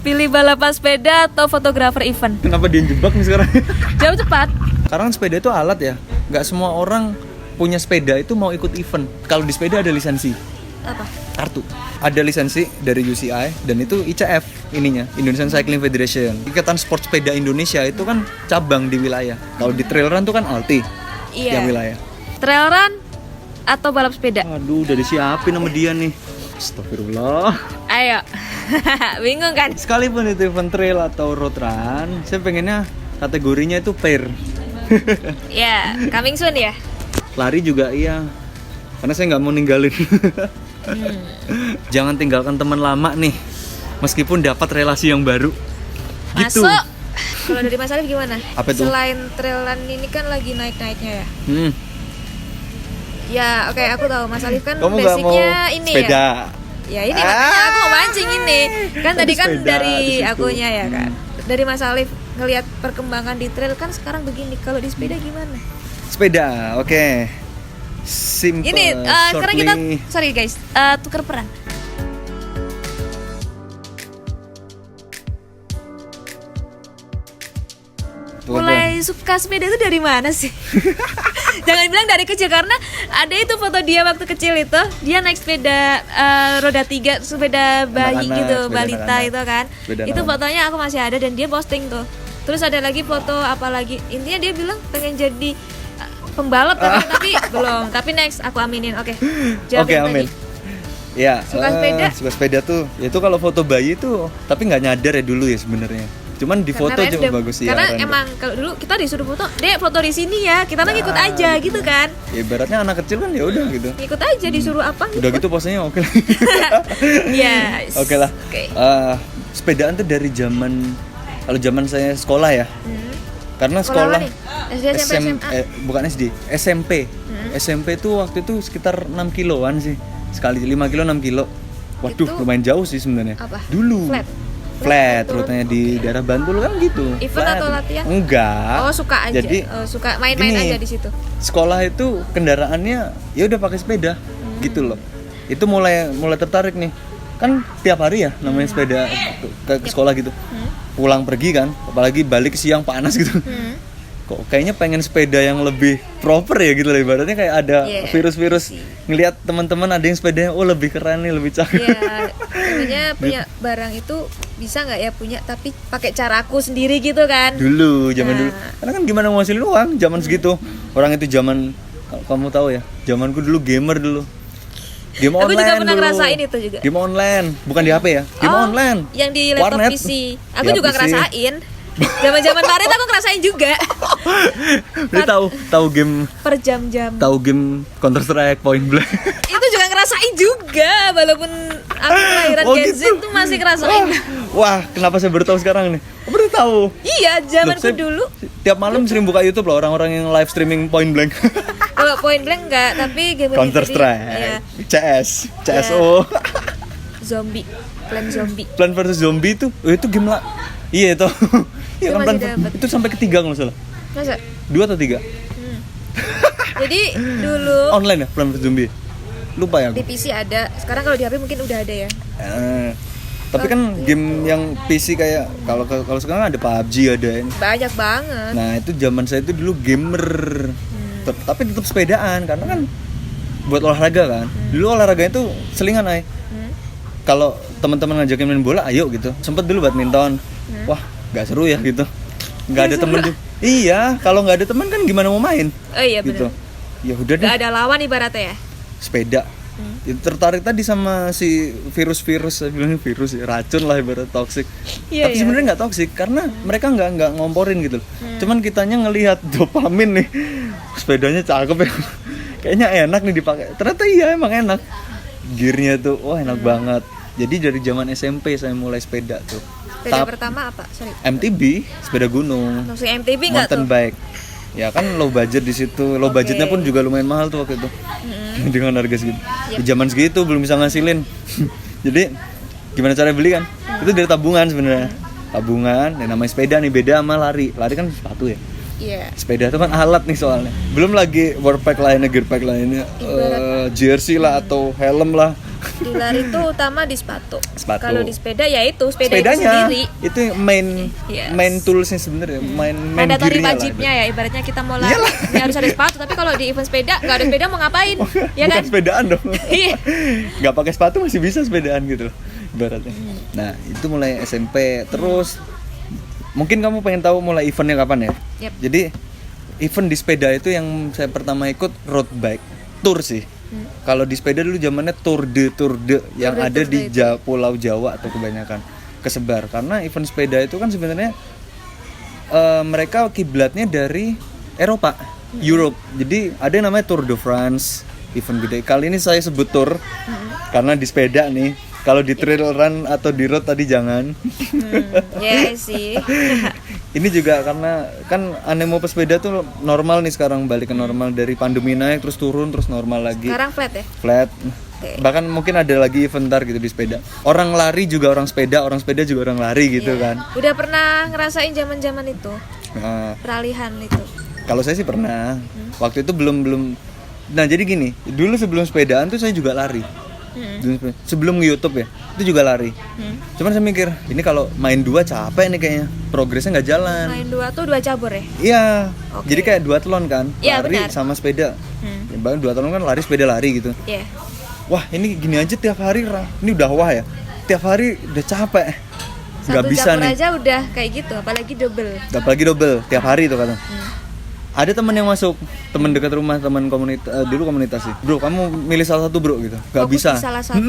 Pilih balapan sepeda atau fotografer event? Kenapa dia jebak nih sekarang? Jawab cepat. Karena sepeda itu alat ya. Nggak semua orang punya sepeda itu mau ikut event. Kalau di sepeda ada lisensi. Apa? Kartu. Ada lisensi dari UCI dan itu ICF ininya, Indonesian Cycling Federation. Ikatan Sport Sepeda Indonesia itu kan cabang di wilayah. Kalau di trail run itu kan Alti. Iya. Yang wilayah. Trail run atau balap sepeda? Aduh, udah disiapin sama dia nih. Astagfirullah. Ayo. Bingung kan? Sekalipun itu event trail atau road run, saya pengennya kategorinya itu pair. Ya, coming soon ya. Lari juga iya. Karena saya nggak mau ninggalin. Jangan tinggalkan teman lama nih. Meskipun dapat relasi yang baru. Gitu. Masuk. Kalau dari Mas Alif gimana? Apa itu? Selain trail run ini kan lagi naik-naiknya ya. Hmm. Ya, oke, aku tahu Mas Alif kan Kamu nggak mau basicnya ini sepeda? Ya ini makanya aku mau mancing ini. Kan tadi kan sepeda dari di situ. akunya ya kan. Dari Mas Alif ngelihat perkembangan di trail kan sekarang begini. Kalau di sepeda gimana? Sepeda, oke. Simple. Ini sekarang kita shortly. sorry guys, tukar peran. Mulai suka sepeda itu dari mana sih? Jangan bilang dari kecil, karena ada itu foto dia waktu kecil itu, dia naik sepeda roda 3, sepeda bayi Anak-anak, gitu, sepeda balita anak-anak. itu kan. Sepeda Itu anak-anak. fotonya aku masih ada dan dia posting tuh. Terus ada lagi foto apa lagi? Intinya dia bilang pengen jadi pembalap tapi belum. Tapi next aku aminin. Oke. Jawab Oke, yang amin. tadi. Ya, Suka sepeda? Suka sepeda tuh. Itu kalau foto bayi tuh, tapi nggak nyadar ya dulu ya sebenarnya. Cuman di foto Karena cuma random. bagus ya. Karena random. emang kalau dulu kita disuruh foto, "Dek, foto di sini ya." Kita mah ngikut aja gitu kan. Ya, ibaratnya anak kecil kan ya udah gitu. Ngikut aja disuruh apa Udah gitu posenya oke lah. Yes. Oke lah. Oke. Sepedaan tuh dari zaman, kalau zaman saya sekolah ya. Karena Sekolah sekolah apa nih? SD, SMP, SMA? bukan SD, SMP. SMP tuh waktu itu sekitar 6 kiloan sih. Sekali 5 kilo 6 kilo. Waduh, Itu lumayan jauh sih sebenarnya. apa? Dulu. Flat atau- rutenya di daerah Bantul kan gitu. Event Flat. atau latihan? Enggak. Oh, suka aja. Jadi Suka main-main gini, aja di situ. sekolah itu kendaraannya ya udah pakai sepeda gitu loh. Itu mulai tertarik nih. Kan tiap hari ya namanya sepeda ke sekolah gitu. Pulang pergi kan, apalagi balik siang panas gitu. Kok kayaknya pengen sepeda yang lebih proper ya gitu lah, ibaratnya kayak ada Yeah. virus-virus ngelihat teman-teman ada yang sepedanya oh lebih keren nih, lebih cakep. Ya, namanya punya barang itu bisa nggak ya punya tapi pakai caraku sendiri gitu kan. Dulu zaman Nah. dulu. Karena kan gimana mau ngasilin uang zaman segitu. Orang itu zaman, kalau kamu tahu ya, zamanku dulu gamer dulu. Game Aku online juga pernah dulu. ngerasain itu juga. Game online, bukan di HP ya. Game Oh, online. Yang di laptop Warnet. PC. Aku Ya, juga PC. ngerasain. Zaman-zaman Maret aku ngerasain juga. Jadi tahu game Counter Strike, Point Blank. Itu juga ngerasain juga, walaupun aku kelahiran Oh, Gen Z gitu. tuh masih ngerasain. Wah, kenapa saya baru tahu sekarang nih? Oh, baru tahu. Iya, zamanku Loh, saya dulu. Tiap malam sering buka YouTube loh orang-orang yang live streaming Point Blank. Kalau Point Blank enggak, tapi game Counter ini, Strike, ya, CS:GO. zombie, Plan Zombie. Plan vs Zombie itu game lah. Iya itu. Iya Itu kan masih Plan dapet. itu sampai ketiga kalau nggak salah. Masa? 2 atau 3? Jadi dulu Online ya Plan vs Zombie. Lupa ya di aku. PC ada, sekarang kalau di HP mungkin udah ada ya. Tapi kan game yang PC kayak kalau sekarang ada PUBG ada ini. Banyak banget. Nah, itu zaman saya itu dulu gamer. Tapi tetap sepedaan karena kan buat olahraga kan. Dulu olahraganya itu selingan ay. Kalau teman-teman ngajakin main bola, ayo gitu. Sempet dulu badminton. Wah, nggak seru ya gitu. Nggak ada temen juga. Iya, kalau nggak ada teman kan gimana mau main? Oh iya Gitu. benar. Ya udah deh, Gak ada lawan ibaratnya ya. sepeda. Itu tertarik tadi sama si virus-virus, saya bilang virus ya, racun lah ibarat toksik. Iya, Tapi iya. sebenarnya nggak toksik karena mereka nggak ngomporin gitu. Cuman kitanya ngelihat dopamin nih, sepedanya cakep ya, kayaknya enak nih dipakai. Ternyata iya emang enak. Gearnya tuh, wah enak banget. Jadi dari zaman SMP saya mulai sepeda tuh. Sepeda pertama apa? Sorry. MTB, sepeda gunung, Langsung MTB nggak mountain tuh? bike. Ya kan low budget di situ. Low Oke. budgetnya pun juga lumayan mahal tuh waktu itu. Dengan harga segitu. Di zaman segitu belum bisa ngasilin. Jadi gimana cara beli kan? Itu dari tabungan sebenarnya. Tabungan, dan namanya sepeda nih beda sama lari. Lari kan sepatu ya. Iya. Sepeda itu kan alat nih soalnya. Belum lagi work pack lainnya, gear pack lainnya, jersey lah atau helm lah, Di lari itu utama di sepatu. Sepatu. Kalau di sepeda ya itu sepeda itu Sepedanya sendiri. itu main Yes. main toolsnya sebenarnya, main Mandatory gearnya lah wajibnya itu. ya, ibaratnya kita mau lari ya harus ada sepatu. Tapi kalau di event sepeda nggak ada sepeda mau ngapain? Ya Bukan kan? sepedaan dong. Iya. Nggak pakai sepatu masih bisa sepedaan gitu loh ibaratnya. Nah itu mulai SMP terus mungkin kamu pengen tahu mulai eventnya kapan ya? Yep. Jadi event di sepeda itu yang saya pertama ikut road bike tour sih. Kalau di sepeda dulu zamannya tour de yang Tour de ada Tour di de itu. Pulau Jawa atau kebanyakan kesebar karena event sepeda itu kan sebenarnya mereka kiblatnya dari Eropa, Europe. Jadi ada yang namanya Tour de France, event gede. Kali ini saya sebut tour karena di sepeda nih. Kalau di trail run atau di road tadi jangan. Ya sih. Ini juga karena kan animo pesepeda tuh normal nih sekarang, balik ke normal dari pandemi naik terus turun terus normal lagi. Sekarang flat ya. Flat. Oke. Bahkan mungkin ada lagi event ntar gitu di sepeda. Orang lari juga orang sepeda juga orang lari gitu Iya. kan. Udah pernah ngerasain zaman-zaman itu, Nah, peralihan itu. kalau saya sih pernah. Waktu itu belum. Nah, jadi gini, dulu sebelum sepedaan tuh saya juga lari. Sebelum YouTube ya, itu juga lari. Cuman saya mikir, ini kalau main dua capek nih kayaknya. Progresnya nggak jalan. Main dua tuh 2 cabur ya. Iya. Oke. Jadi kayak duathlon kan, Iya, lari benar. sama sepeda. Ya, bahkan duathlon kan lari sepeda lari gitu. Iya. Wah, ini gini aja tiap hari ini udah wah ya. Tiap hari udah capek. Nggak 1 bisa cabur nih. aja udah kayak gitu, apalagi double. Apalagi double tiap hari tuh kata. Ada teman yang masuk, teman dekat rumah, teman komunitas dulu komunitas sih. Bro, kamu milih salah satu bro gitu. Gak Fokus bisa. di salah satu.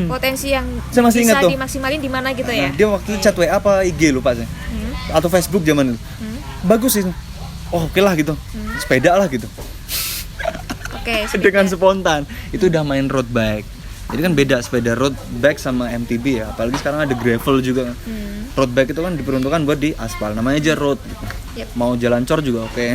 Potensi yang Saya masih bisa ingat tuh. dimaksimalin di mana gitu ya. Nah, dia waktu itu chat WA apa IG lupa sih. Atau Facebook zaman itu. Bagus sih. Oh, oke lah gitu. Sepeda lah gitu. Oke. Dengan spontan. Itu udah main road bike. Jadi kan beda sepeda road bike sama MTB ya. Apalagi sekarang ada gravel juga. Road bike itu kan diperuntukkan buat di aspal. Namanya aja road. Yep. Mau jalan cor juga oke.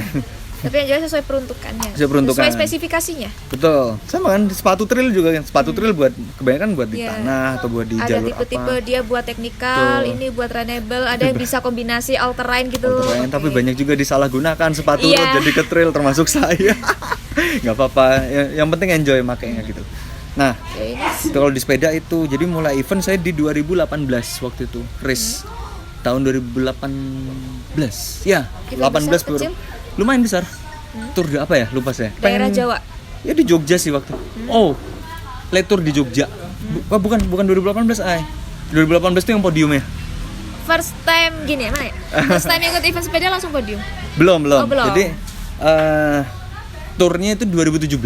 Tapi yang jelas sesuai peruntukannya. Sesuai peruntukan. Sesuai spesifikasinya. Betul. Sama kan sepatu trail juga kan. Sepatu trail buat kebanyakan buat di Iya. tanah atau buat di Ada jalur tipe-tipe apa. dia buat teknikal, Betul. ini buat runnable, ada yang bisa kombinasi all terrain gitu. Keren, tapi Oke. banyak juga disalahgunakan sepatu Iya. road jadi ke trail termasuk saya. Nggak apa-apa. Yang penting enjoy makainya gitu. Nah, Oke, ini itu kalau di sepeda itu jadi mulai event saya di 2018 waktu itu race tahun 2018 ya Kita 18 besar, baru kecil? lumayan besar tour di apa ya lupa saya daerah Jawa. ya di Jogja sih waktu oh late tour di Jogja bukan 2018 ay 2018 itu yang podiumnya First time gini ya, mana ya? First time ikut event sepeda langsung podium. belum Oh, belum. jadi turnya itu 2017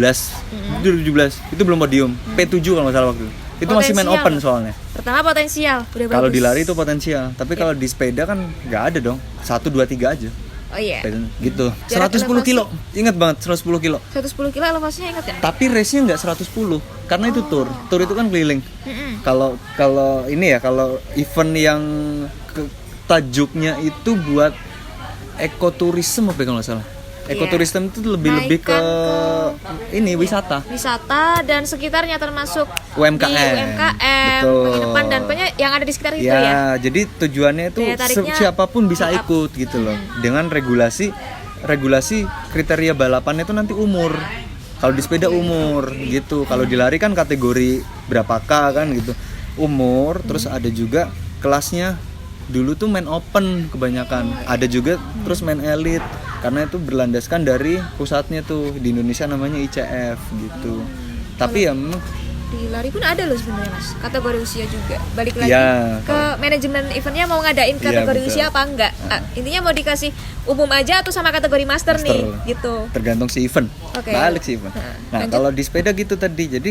itu belum podium P7 kalau nggak salah waktu itu masih main Potensial. open soalnya. Pertama potensial, udah Kalau bagus. di lari itu potensial, tapi kalau di sepeda kan nggak ada dong. 1 2 3 aja. Oh iya. Gitu. Jarak 110 kilo. Ingat banget 110 kilo. 110 kilo elevasinya ingat ya? Tapi race-nya nggak 110 karena itu tour. Tour itu kan keliling. Kalau ini ya kalau event yang tajuknya itu buat ekoturisme apa ya kalau nggak salah. Ekoturisme itu lebih ke ini wisata. Wisata dan sekitarnya termasuk UMKM. di UMKM, Betul. penginapan dan pokoknya yang ada di sekitar itu Ya, ya. jadi tujuannya itu Daya tariknya siapapun bisa lengkap. ikut gitu loh. Dengan regulasi kriteria balapannya itu nanti umur. Kalau di sepeda umur gitu. Kalau di lari kan kategori berapa K kan gitu. Umur, terus ada juga kelasnya. Dulu tuh main open kebanyakan. Ada juga terus main elite. Karena itu berlandaskan dari pusatnya tuh di Indonesia namanya ICF gitu. Tapi ya memang Di lari pun ada loh sebenarnya Mas, kategori usia juga. Balik lagi Ya, ke manajemen eventnya mau ngadain kategori betul. usia apa enggak. Intinya mau dikasih umum aja atau sama kategori master, nih gitu. tergantung si event. Oke. Balik si event. Nah, Lanjut. kalau di sepeda gitu tadi. Jadi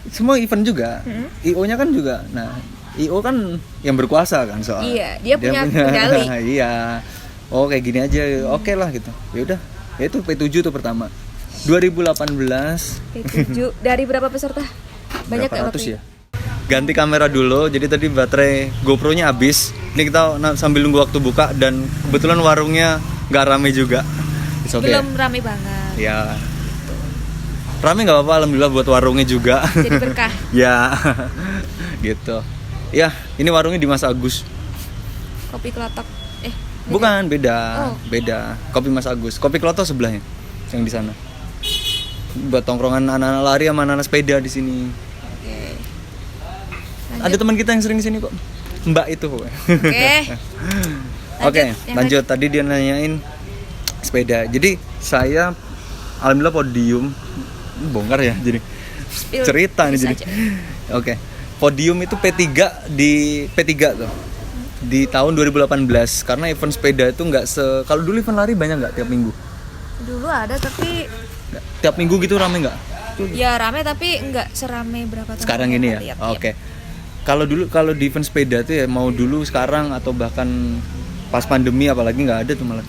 semua event juga. IO-nya kan juga. Nah, IO kan yang berkuasa kan soal. Iya, dia punya kendali. Iya. Oh, kayak gini aja. Oke lah gitu. Ya udah. Ya itu P7 tuh pertama. 2018 P7 dari berapa peserta? Banyak berapa ya ratus waktu ya? Ganti kamera dulu. Jadi tadi baterai GoPro-nya habis. Ini kita sambil nunggu waktu buka dan kebetulan warungnya nggak rame juga. It's okay. Belum rame banget. Ya. Rame nggak apa-apa, alhamdulillah buat warungnya juga. Jadi berkah. Ya, gitu. Ya, ini warungnya di Mas Agus. Kopi Kelotok. Bukan, beda, Oh. beda. Kopi Mas Agus. Kopi Kloto sebelahnya, yang di sana. Buat tongkrongan anak-anak lari sama anak-anak sepeda di sini. Oke. Ada teman kita yang sering kesini kok. Mbak itu. Oke. Oke, yang lanjut. Tadi dia nanyain sepeda. Jadi saya alhamdulillah podium. Bongkar ya jadi Spill cerita nih bisa jadi. aja. Oke. Podium itu P3 di P3 tuh. Di tahun 2018 karena event sepeda itu nggak kalau dulu event lari banyak nggak tiap minggu? Dulu ada tapi Nggak. Tiap minggu gitu rame nggak? ya rame tapi nggak serame berapa tahun Sekarang ini ya. lihat, Oke. Kalau di event sepeda tuh ya mau dulu sekarang atau bahkan pas pandemi apalagi nggak ada tuh malah.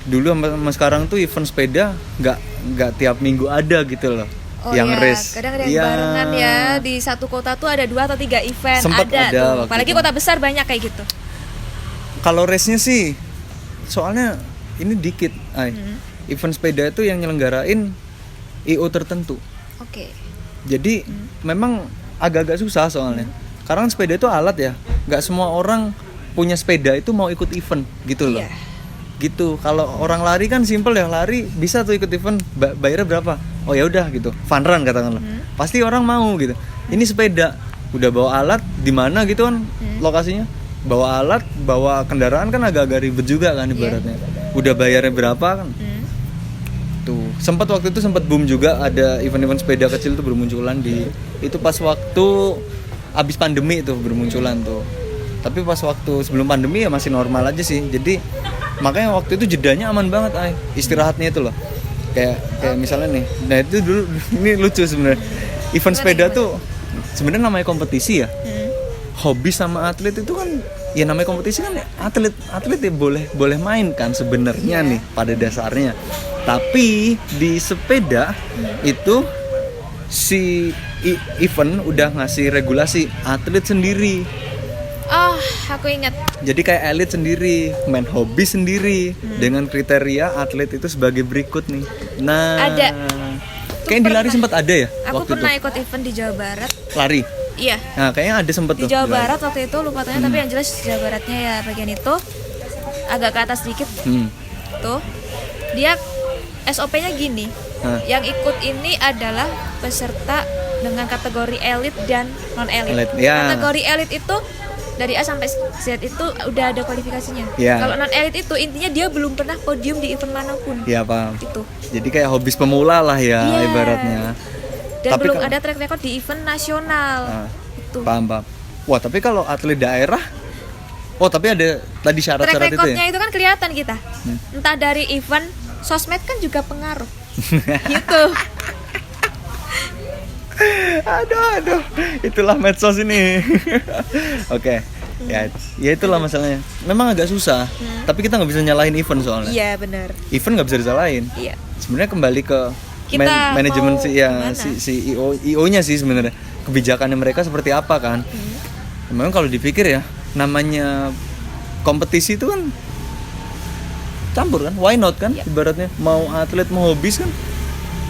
Dulu sama sekarang tuh event sepeda nggak tiap minggu ada gitu loh. Oh yang ya, race. kadang ada yang Iya. barengan ya di satu kota tuh ada 2 atau 3 event Sempet ada tuh. waktu Apalagi itu. kota besar banyak kayak gitu. Kalau race-nya sih soalnya ini dikit, Ay. Event sepeda itu yang nyelenggarain IO tertentu. Oke. Jadi memang agak-agak susah soalnya. Karena sepeda itu alat ya. Nggak semua orang punya sepeda itu mau ikut event gitu loh. Iya. Gitu. Kalau orang lari kan simple ya, lari bisa tuh ikut event, bayarnya berapa? Oh ya udah gitu. Fun run katakanlah. Pasti orang mau gitu. Ini sepeda, udah bawa alat di mana gitu kan lokasinya? Bawa alat, bawa kendaraan kan agak-agak ribet juga kan ibaratnya. Udah bayarnya berapa kan? Tuh, waktu itu sempat boom juga ada event-event sepeda kecil tuh bermunculan itu pas waktu abis pandemi itu bermunculan tuh. Tapi pas waktu sebelum pandemi ya masih normal aja sih. Jadi makanya waktu itu jedanya aman banget, Ay. Istirahatnya itu loh. Kayak misalnya nih. Nah, itu dulu ini lucu sebenarnya. Event sepeda tuh sebenarnya namanya kompetisi ya. Hobi sama atlet itu kan ya namanya kompetisi kan atlet ya boleh main kan sebenarnya nih pada dasarnya. Tapi di sepeda itu si event udah ngasih regulasi atlet sendiri. Oh, aku ingat. Jadi kayak elit sendiri, main hobi sendiri dengan kriteria atlet itu sebagai berikut nih. Nah, Ada. Kayak di lari sempat ada ya Aku waktu pernah itu. ikut event di Jawa Barat. Lari. Iya. Nah, kayaknya ada sempat Di tuh. Jawa di lari. Barat waktu itu lupa tanya tapi yang jelas Jawa Baratnya ya bagian itu agak ke atas sedikit. Tuh. Dia SOP-nya gini. Hah. Yang ikut ini adalah peserta dengan kategori elit dan non elit. Elit, ya. Kategori elit itu dari A sampai Z itu udah ada kualifikasinya. Ya. Kalau non elit itu intinya dia belum pernah podium di event manapun. Iya, paham. Itu. Jadi kayak hobis pemula lah ya Iya. ibaratnya. Dan Tapi belum kalau- ada track record di event nasional. Nah, Itu. paham. Wah, tapi kalau atlet daerah tapi ada tadi Track syarat-syarat itu recordnya ya. itu kan kelihatan kita. Entah dari event, sosmed kan juga pengaruh. Gitu. Aduh, itulah medsos ini. Oke. Ya itulah masalahnya. Memang agak susah, tapi kita nggak bisa nyalahin event soalnya. Iya benar. Event nggak bisa disalahin. Iya. Sebenarnya kembali ke Kita manajemen mau si gimana? si IO-nya sih sebenarnya. Kebijakannya mereka seperti apa kan? Memang kalau dipikir ya, namanya kompetisi itu kan campur kan? Why not kan? Iya. Ibaratnya mau atlet mau hobis kan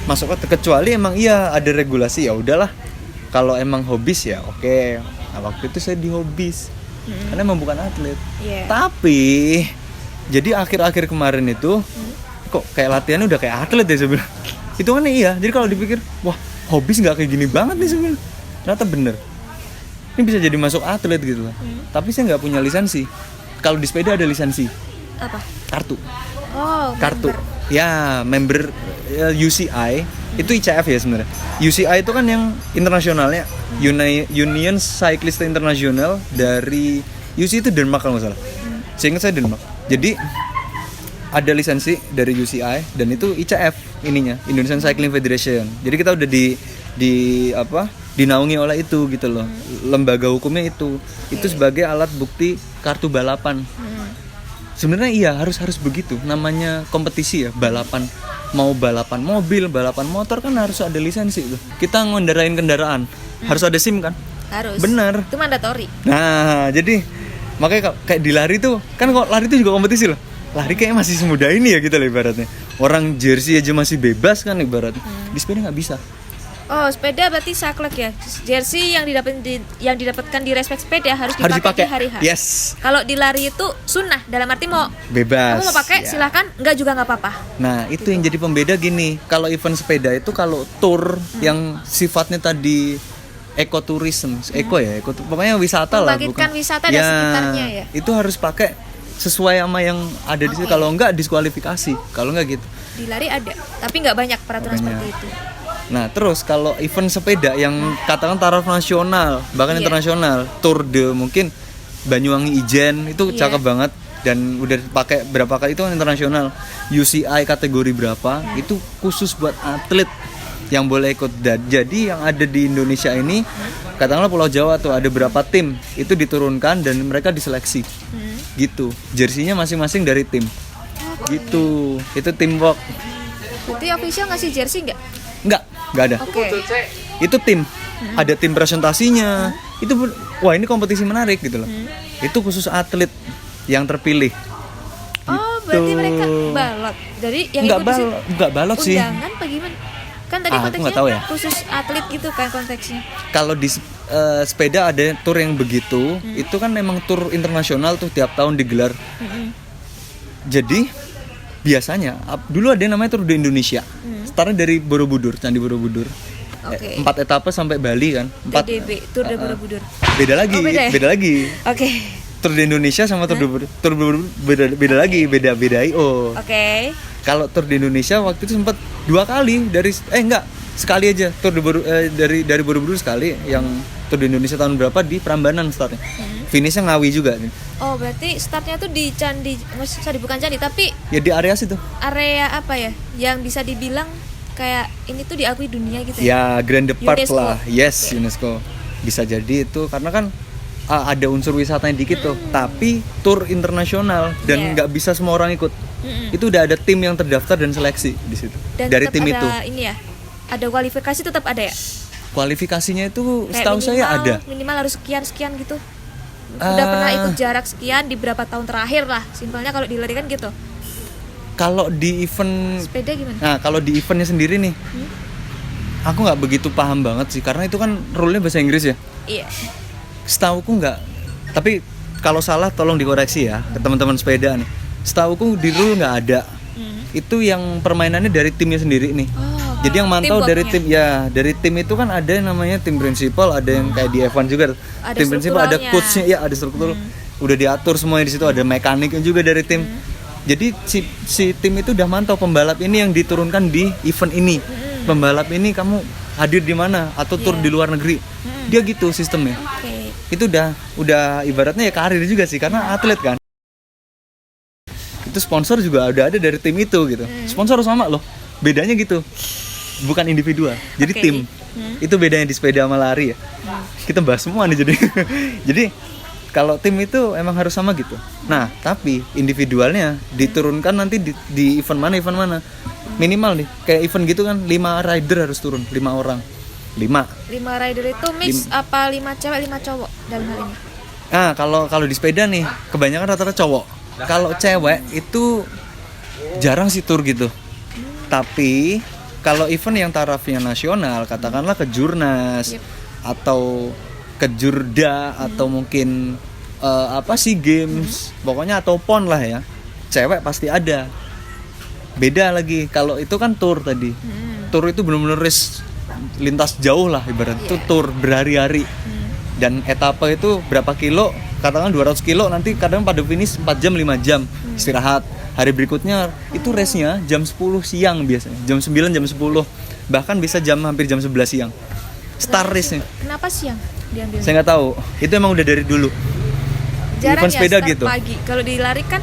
masuk kecuali emang iya ada regulasi ya udahlah. Kalau emang hobis ya oke. Nah, waktu itu saya di hobis. Karena emang bukan atlet. Iya. Tapi jadi akhir-akhir kemarin itu kok kayak latihannya udah kayak atlet ya sebenarnya. Itu kan iya. Jadi kalau dipikir, wah, hobis nggak kayak gini banget nih sebenarnya. Ternyata bener. Ini bisa jadi masuk atlet gitu lah. Tapi saya nggak punya lisensi. Kalau di sepeda ada lisensi. Apa? Kartu. Oh, Kartu. member. Ya, member UCI. Itu ICF ya sebenarnya. UCI itu kan yang internasionalnya. Union Cyclist International dari UCI itu Denmark kalau nggak salah. Seingat saya Denmark. Jadi ada lisensi dari UCI dan itu ICF ininya, Indonesian Cycling Federation. Jadi kita udah dinaungi oleh itu gitu loh. Lembaga hukumnya itu sebagai alat bukti kartu balapan. Sebenarnya iya harus begitu. Namanya kompetisi ya, balapan. Mau balapan mobil, balapan motor kan harus ada lisensi tuh. Kita ngendarain kendaraan harus ada SIM kan? Harus. Benar. Itu mandatori. Nah, jadi makanya kayak di lari tuh kan kok lari itu juga kompetisi loh. Lari kayak masih semudah ini ya kita lah ibaratnya. Orang jersey aja masih bebas kan ibaratnya. Di sepeda nggak bisa. Oh, sepeda berarti saklek ya. Jersey yang didapatkan di respect sepeda harus Harus dipakai dipakai. di hari H. Yes. Kalau di lari itu sunnah, dalam arti mau Bebas. kamu mau pakai Ya. silakan, enggak juga nggak apa-apa. Nah, itu yang jadi pembeda gini. Kalau event sepeda itu kalau tour yang sifatnya tadi ekoturism, pokoknya wisata lah, Membangkitkan wisata dan sekitarnya ya. Itu harus pakai sesuai sama yang ada di situ. Kalau enggak diskualifikasi. Kalau enggak gitu. Di lari ada, tapi nggak banyak peraturan Makanya. seperti itu. Nah, terus kalau event sepeda yang katakan taraf nasional, bahkan Iya. internasional, Tour de mungkin Banyuwangi Ijen itu Iya. cakep banget dan udah pakai berapa kali itu kan internasional. UCI kategori berapa? Itu khusus buat atlet yang boleh ikut. Jadi yang ada di Indonesia ini, katakanlah Pulau Jawa tuh ada berapa tim itu diturunkan dan mereka diseleksi. Gitu. Jersinya masing-masing dari tim. Gitu. Itu teamwork. Berarti official ngasih jersey nggak? Enggak ada. Oke. Itu tim, ada tim presentasinya. Itu wah ini kompetisi menarik gitu loh. Itu khusus atlet yang terpilih. Oh, berarti mereka balot. Jadi yang ikut di situ Enggak balot sih. undangan apa gimana? Kan tadi Aku konteksnya nggak tahu ya. khusus atlet gitu kan konteksnya. Kalau di sepeda ada tour yang begitu, itu kan memang tour internasional tuh tiap tahun digelar. Jadi biasanya dulu ada yang namanya Tour de Indonesia. Startnya dari Borobudur, Candi Borobudur. Oke. 4 etapa sampai Bali kan. 4 TDB, Tour de Borobudur. beda lagi, Oh, beda ya? beda lagi. Oke. Tour de Indonesia sama Tour de Borobudur beda lagi, beda IO. Oke. Kalau Tour de Indonesia waktu itu sempat 2 kali sekali aja dari Borobudur sekali, yang Tour de Indonesia tahun berapa di Prambanan startnya. Finishnya Ngawi juga nih. Oh, berarti startnya tuh di Candi, sorry bukan Candi, tapi Ya di area situ. area apa ya? Yang bisa dibilang kayak ini tuh diakui dunia gitu ya. Ya Grand Park UNESCO. lah. Yes, UNESCO. Bisa jadi itu karena kan ada unsur wisatanya dikit tuh, tapi tour internasional dan Iya. nggak bisa semua orang ikut. Itu udah ada tim yang terdaftar dan seleksi di situ. Dan Dari tetap tim ada itu. ini ya. Ada kualifikasi tetap ada ya? Kualifikasinya itu Kayak setahu saya ada. Minimal harus sekian gitu. Udah pernah ikut jarak sekian di berapa tahun terakhir lah. Simpelnya kalau di lari kan gitu. Kalau di event, Sepeda gimana? nah kalau di eventnya sendiri nih, aku nggak begitu paham banget sih karena itu kan rule-nya bahasa Inggris ya. Iya. Setauku nggak, tapi kalau salah tolong dikoreksi ya ke teman-teman sepeda nih. Setauku di rule nggak ada. Itu yang permainannya dari timnya sendiri nih. Oh, Jadi yang mantau dari teamworknya. tim, dari tim itu kan ada yang namanya tim prinsipal, ada yang kayak di F1 juga. Ada Tim prinsipal, ada strukturalnya. coachnya, ya ada struktur. Udah diatur semuanya di situ, ada mekaniknya juga dari tim. Jadi si tim itu udah mantau pembalap ini yang diturunkan di event ini. Pembalap ini kamu hadir di mana atau tur Iya. di luar negeri. Dia gitu sistemnya. Oke. Itu udah ibaratnya ya karir juga sih karena atlet kan. Itu sponsor juga udah ada dari tim itu gitu. Sponsor sama loh. Bedanya gitu. Bukan individual. Jadi Oke. tim. Itu bedanya di sepeda sama lari ya. Kita bahas semua nih jadi. Jadi kalau tim itu emang harus sama gitu. Nah, tapi individualnya diturunkan nanti di event mana. Minimal nih kayak event gitu kan 5 rider harus turun, 5 orang. 5. 5 rider itu mix apa 5 cewek 5 cowok dalam hal ini? Nah, kalau di sepeda nih, kebanyakan rata-rata cowok. Kalau cewek itu jarang sih tur gitu. Tapi kalau event yang tarafnya nasional, katakanlah ke Jurnas atau ke Jurda atau mungkin Games, pokoknya atau PON lah ya. Cewek pasti ada. Beda lagi kalau itu kan tour tadi. Tour itu benar-benar race lintas jauh lah ibarat. Itu tour berhari-hari. Dan etapa itu berapa kilo, katakan 200 kilo, nanti kadang pada finish 4 jam 5 jam istirahat. Hari berikutnya itu race-nya jam 10 siang biasanya, jam 9 jam 10, bahkan bisa hampir jam 11 siang start race-nya. Kenapa siang diambil? Saya nggak tahu, itu emang udah dari dulu. Jarang event ya sepeda start gitu. pagi. Kalau dilari kan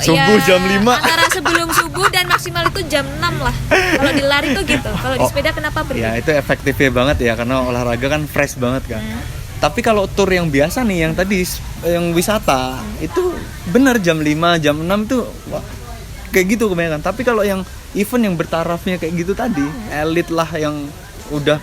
Subuh jam 5. Antara sebelum subuh dan maksimal itu jam 6 lah. Kalau dilari tuh gitu. Kalau di sepeda kenapa Ya berbeda? itu efektifnya banget ya, karena olahraga kan fresh banget kan. Tapi kalau tour yang biasa nih, yang tadi yang wisata itu bener jam 5, jam 6 tuh wah, kayak gitu kebanyakan. Tapi kalau yang event yang bertarafnya kayak gitu tadi, elit lah yang udah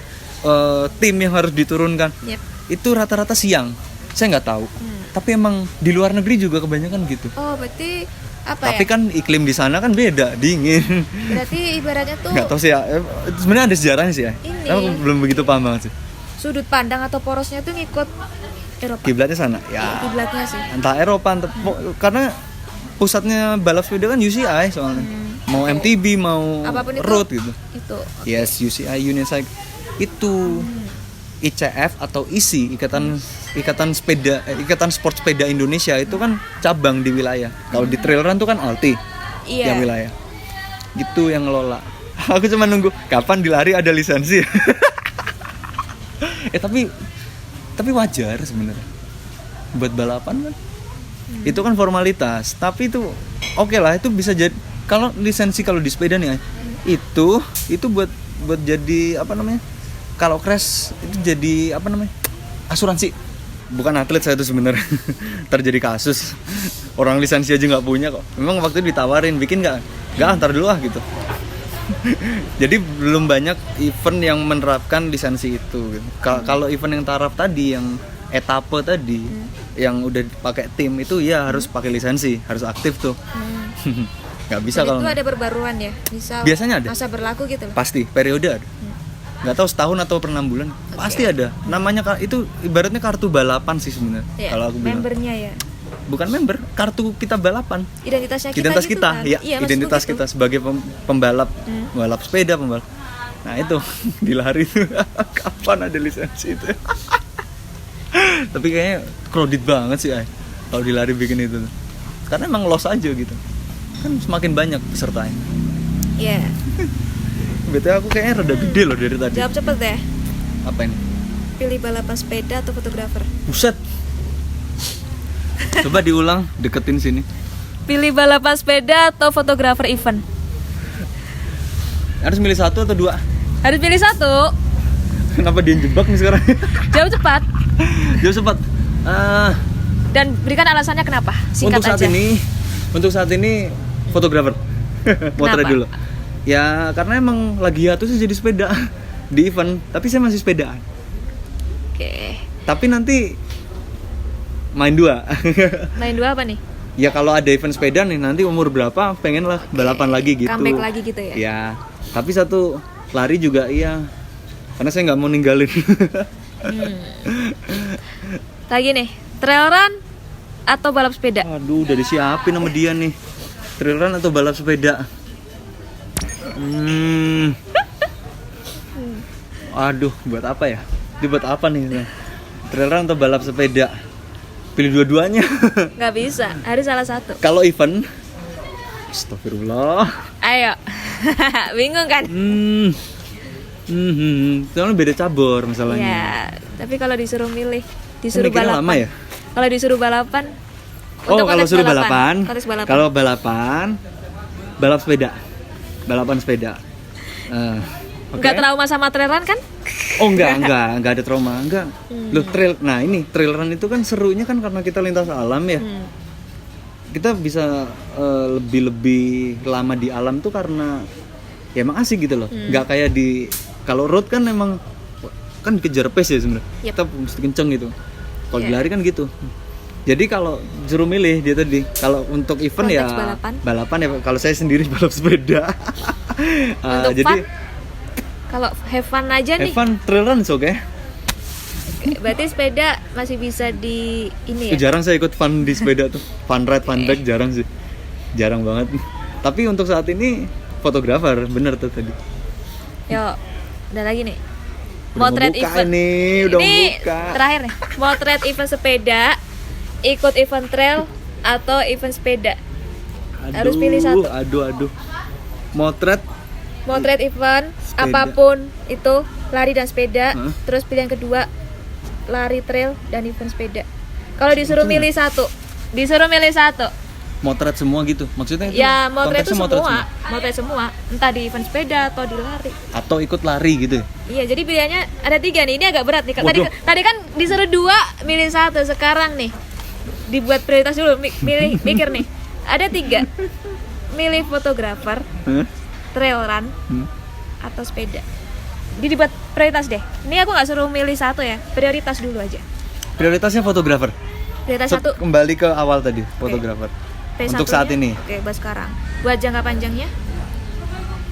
tim yang harus diturunkan, Yep. itu rata-rata siang. Saya nggak tahu. Tapi emang di luar negeri juga kebanyakan gitu. Oh, berarti apa Tapi ya? kan iklim di sana kan beda, dingin. Berarti ibaratnya tuh Nggak tahu sih ya. Sebenarnya ada sejarahnya sih ya. Ini. Aku belum begitu paham banget sih. sudut pandang atau porosnya tuh ngikut Eropa. Kiblatnya sana. Ya. Kiblatnya sih. Entah Eropa, karena pusatnya balap sepeda kan UCI soalnya. Mau MTB, mau Apapun itu. road gitu. Itu. Yes, UCI Union Cycle itu. ICF atau ISI, Ikatan Sport Sepeda Indonesia itu kan cabang di wilayah. Kalau di trail run tuh kan Alti Iya. yang wilayah. Gitu yang ngelola. Aku cuma nunggu kapan di lari ada lisensi. Tapi wajar sebenarnya. Buat balapan kan. Itu kan formalitas, tapi itu oke lah, itu bisa jadi kalau lisensi kalau di sepeda nih itu buat jadi apa namanya? Kalau crash itu jadi apa namanya? Asuransi. Bukan atlet saya itu sebenarnya. Terjadi kasus. Orang lisensi aja nggak punya kok. Memang waktu itu ditawarin bikin nggak? Nggak, antar dulu ah gitu. Jadi belum banyak event yang menerapkan lisensi itu. Gitu. Kalau event yang taraf tadi, yang etape tadi, yang udah pakai tim itu ya harus pakai lisensi, harus aktif tuh. Nggak bisa Dan kalau itu ada perbaruan ya, misal biasanya ada. masa berlaku gitu loh. Pasti periode ada. Nggak tahu setahun atau per 6 bulan. Pasti ada. Namanya itu ibaratnya kartu balapan sih sebenarnya. Ya, Kalau aku bilang. membernya ya. Bukan member, kartu kita balapan. Identitasnya kita Identitas gitu kita, kan? ya, Iya, maksudku identitas gitu. kita sebagai pembalap, pembalap sepeda, pembalap. Nah itu di lari itu kapan ada lisensi itu? Tapi kayaknya crowded banget sih, kalau di lari bikin itu. Karena emang los aja gitu. Kan semakin banyak pesertanya. Iya. BTW aku kayaknya rada gede loh dari tadi. Jawab cepet deh. Apa ini? Pilih balapan sepeda atau fotografer? Buset. Coba diulang, deketin sini. Pilih balapan sepeda atau fotografer event? Harus milih satu atau dua? Harus pilih satu. Kenapa dia jebak nih sekarang? Jawab cepat. Jauh cepat. Dan berikan alasannya kenapa. Singkat aja. Untuk saat ini fotografer. Motret Kenapa? dulu. Ya karena emang lagi hiatus jadi sepeda di event, tapi saya masih sepedaan. Oke. Tapi nanti main dua. Main dua apa nih? Ya kalau ada event sepeda nih nanti umur berapa pengen lah balapan lagi gitu. Comeback lagi gitu ya? Ya. Tapi satu lari juga iya. Karena saya nggak mau ninggalin. Lagi nih, trail run atau balap sepeda? Aduh, udah disiapin sama dia nih. Trail run atau balap sepeda? Aduh, buat apa ya? Ini buat apa nih? Trail run atau balap sepeda? Pilih dua-duanya. Nggak bisa, harus salah satu. Kalau event, astagfirullah. Ayo. Bingung kan? Soalnya beda cabur masalahnya. Ya, tapi kalau disuruh milih, disuruh mikirnya balapan. lama ya? Kalau disuruh balapan, Oh, untuk kalau konteks suruh balapan. konteks balapan. Kalau balapan, balap sepeda. Balapan sepeda. Oke. Nggak trauma sama trail run kan? Oh enggak ada trauma, enggak. Loh, trail. Nah, ini trail run itu kan serunya kan karena kita lintas alam ya. Kita bisa lebih lama di alam tuh karena ya emang asik gitu loh. Enggak kayak di kalau road kan emang kan dikejar pace ya sebenarnya. Yep. Kita mesti kenceng gitu. Kalau di lari kan gitu. Jadi kalau suruh milih dia tadi, kalau untuk event Konteks ya balapan ya kalau saya sendiri balap sepeda. Untuk Jadi fun, kalau have fun aja nih. Evan trail run oke. Oke, berarti sepeda masih bisa di ini ya? Jarang saya ikut fun di sepeda tuh. Fun ride, fun bike jarang sih. Jarang banget. Tapi untuk saat ini fotografer, bener tuh tadi. Yuk, udah lagi nih. Udah Motret membuka event. nih, udah Ini membuka. terakhir nih. Motret event sepeda, ikut event trail atau event sepeda. Harus pilih satu. Aduh. Motret Motret event Sepeda. apapun itu, lari dan sepeda. Hah? Terus pilihan kedua, lari trail dan event sepeda. Kalau disuruh milih satu, motret semua gitu. Maksudnya itu ya motret itu konteksnya motret semua, entah di event sepeda atau di lari. atau ikut lari gitu. Iya, jadi pilihannya ada 3 nih. Ini agak berat nih. Waduh. Tadi kan disuruh 2, milih 1. Sekarang nih dibuat prioritas dulu. Mikir nih. Ada 3. Milih fotografer, Hah? trail run, atau sepeda. Jadi dibuat prioritas deh. Ini aku nggak suruh milih 1 ya. Prioritas dulu aja. Prioritasnya fotografer. Prioritas 1. Kembali ke awal tadi, fotografer. Untuk saat ini. Oke, buat sekarang. Buat jangka panjangnya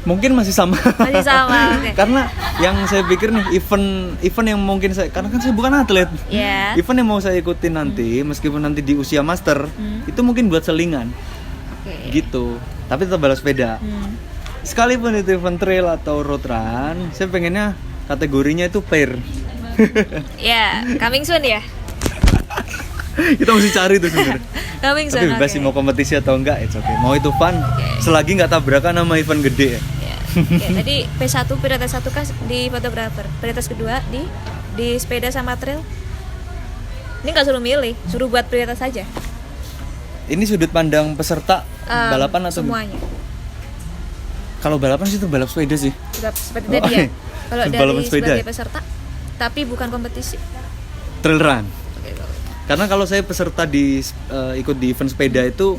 Mungkin masih sama. masih sama. Oke. Karena yang saya pikir nih event yang mungkin saya, karena kan saya bukan atlet. Ya. Event yang mau saya ikutin nanti, meskipun nanti di usia master, itu mungkin buat selingan. Oke. Gitu. Tapi tetap balap sepeda. Sekalipun itu event trail atau road run, saya pengennya kategorinya itu pair. Ya, coming soon ya. Kita mesti cari tuh sebenarnya. Coming soon. Tapi bebas sih mau kompetisi atau enggak, it's okay. Mau itu fun, selagi nggak tabrakan sama event gede ya. Ya. Oke, tadi P1 prioritas 1 kan di fotografer, prioritas kedua di sepeda sama trail. Ini nggak suruh milih, suruh buat prioritas saja. Ini sudut pandang peserta balapan atau semuanya? Kalau balapan sih itu balap sepeda sih. Seperti tadi ya. Kalau Balapan dari sepeda. sebagai peserta, tapi bukan kompetisi. Trail run. Oke, Karena kalau saya peserta ikut di event sepeda itu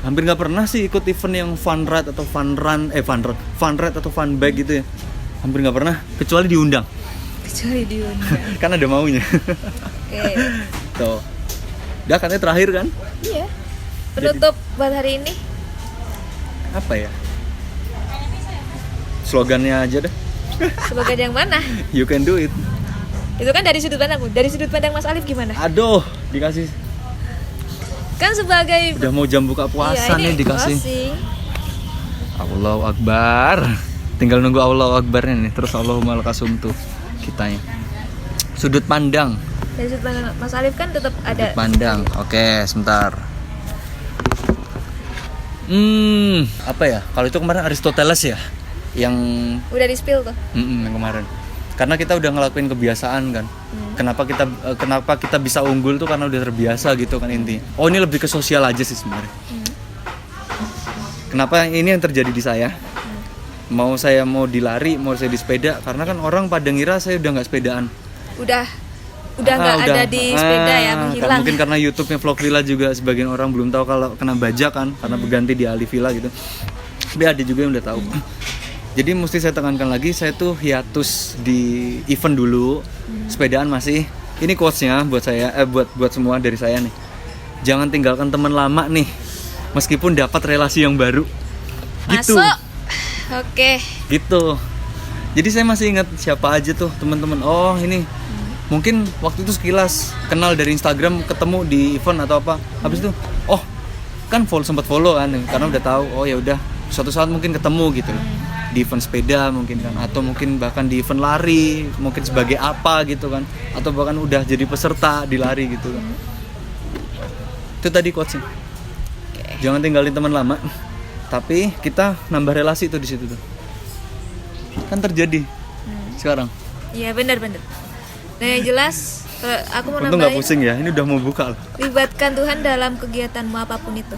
hampir nggak pernah sih ikut event yang fun ride atau fun ride atau fun bike gitu ya. Hampir nggak pernah, kecuali diundang. kecuali diundang. Kan ada maunya. Oke. Tuh. Udah katanya terakhir kan? Iya. Penutup buat hari ini. Apa ya? Slogannya aja deh. Sebagai yang mana? You can do it. Itu kan dari sudut pandangku. Dari sudut pandang Mas Alif gimana? Aduh, dikasih. Kan sebagai Udah mau jam buka puasa nih dikasih. closing. Allahu Akbar. Tinggal nunggu Allahu Akbarnya nih. Terus Allahumma lakasum tuh kitanya. Sudut pandang. Dari sudut pandang Mas Alif kan tetap ada. Sudut pandang. Oke, sebentar. Apa ya? Kalau itu kemarin Aristoteles ya, yang Udah di spill tuh. yang kemarin. Karena kita udah ngelakuin kebiasaan kan. Kenapa kita bisa unggul tuh karena udah terbiasa gitu kan intinya. Oh, ini lebih ke sosial aja sih sebenarnya. Kenapa ini yang terjadi di saya? Mau saya mau dilari, mau saya di sepeda, karena kan orang pada ngira saya udah nggak sepedaan. Udah nggak ada di sepeda ya, menghilang. Mungkin karena YouTube-nya Vlog Villa juga sebagian orang belum tahu kalau kena bajak kan, karena berganti di Ali Villa gitu. Tapi ada juga yang udah tahu. Jadi mesti saya tekankan lagi, saya tuh hiatus di event dulu, sepedaan masih. Ini quotes-nya buat saya, buat semua dari saya nih. Jangan tinggalkan teman lama nih, meskipun dapat relasi yang baru. Gitu. Masuk. Oke. Gitu. Jadi saya masih ingat siapa aja tuh teman-teman. Oh ini, mungkin waktu itu sekilas kenal dari Instagram, ketemu di event atau apa. Habis itu, oh kan sempat follow kan, karena udah tahu. Oh ya udah, suatu saat mungkin ketemu gitu loh. Di event sepeda mungkin kan, atau mungkin bahkan di event lari, mungkin sebagai apa gitu kan, atau bahkan udah jadi peserta di lari gitu kan. Itu tadi quotesnya. Jangan tinggalin teman lama, tapi kita nambah relasi tuh di situ tuh. Kan terjadi sekarang. Iya benar-benar. Nah yang jelas, aku mau Untung nggak nambahin, pusing ya, ini udah mau buka loh. libatkan Tuhan dalam kegiatanmu apapun itu.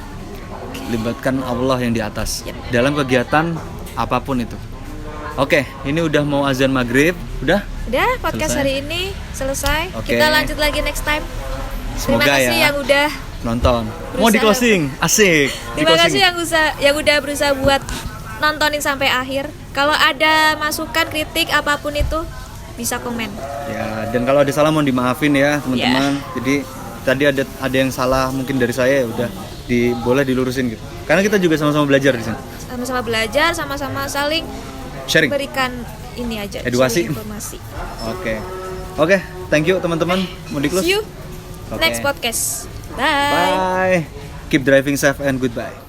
Libatkan Allah yang di atas dalam kegiatan apapun itu. Oke, ini udah mau azan maghrib, udah? Udah, podcast Selesai. hari ini selesai. Oke. Kita lanjut lagi next time. Semoga Terima kasih ya yang udah nonton. Mau di closing, asik. Di Terima closing. kasih yang udah berusaha buat nontonin sampai akhir. Kalau ada masukan, kritik apapun itu bisa komen. Ya, dan kalau ada salah mohon dimaafin ya teman-teman. Jadi tadi ada yang salah mungkin dari saya ya udah boleh dilurusin gitu. Karena kita juga sama-sama belajar di sini. Sama-sama belajar, sama-sama saling Sharing. berikan ini aja, Edukasi. sharing informasi. Oke, thank you teman-teman. Mau di close? See you Oke. next podcast. Bye. Bye. Keep driving safe and goodbye.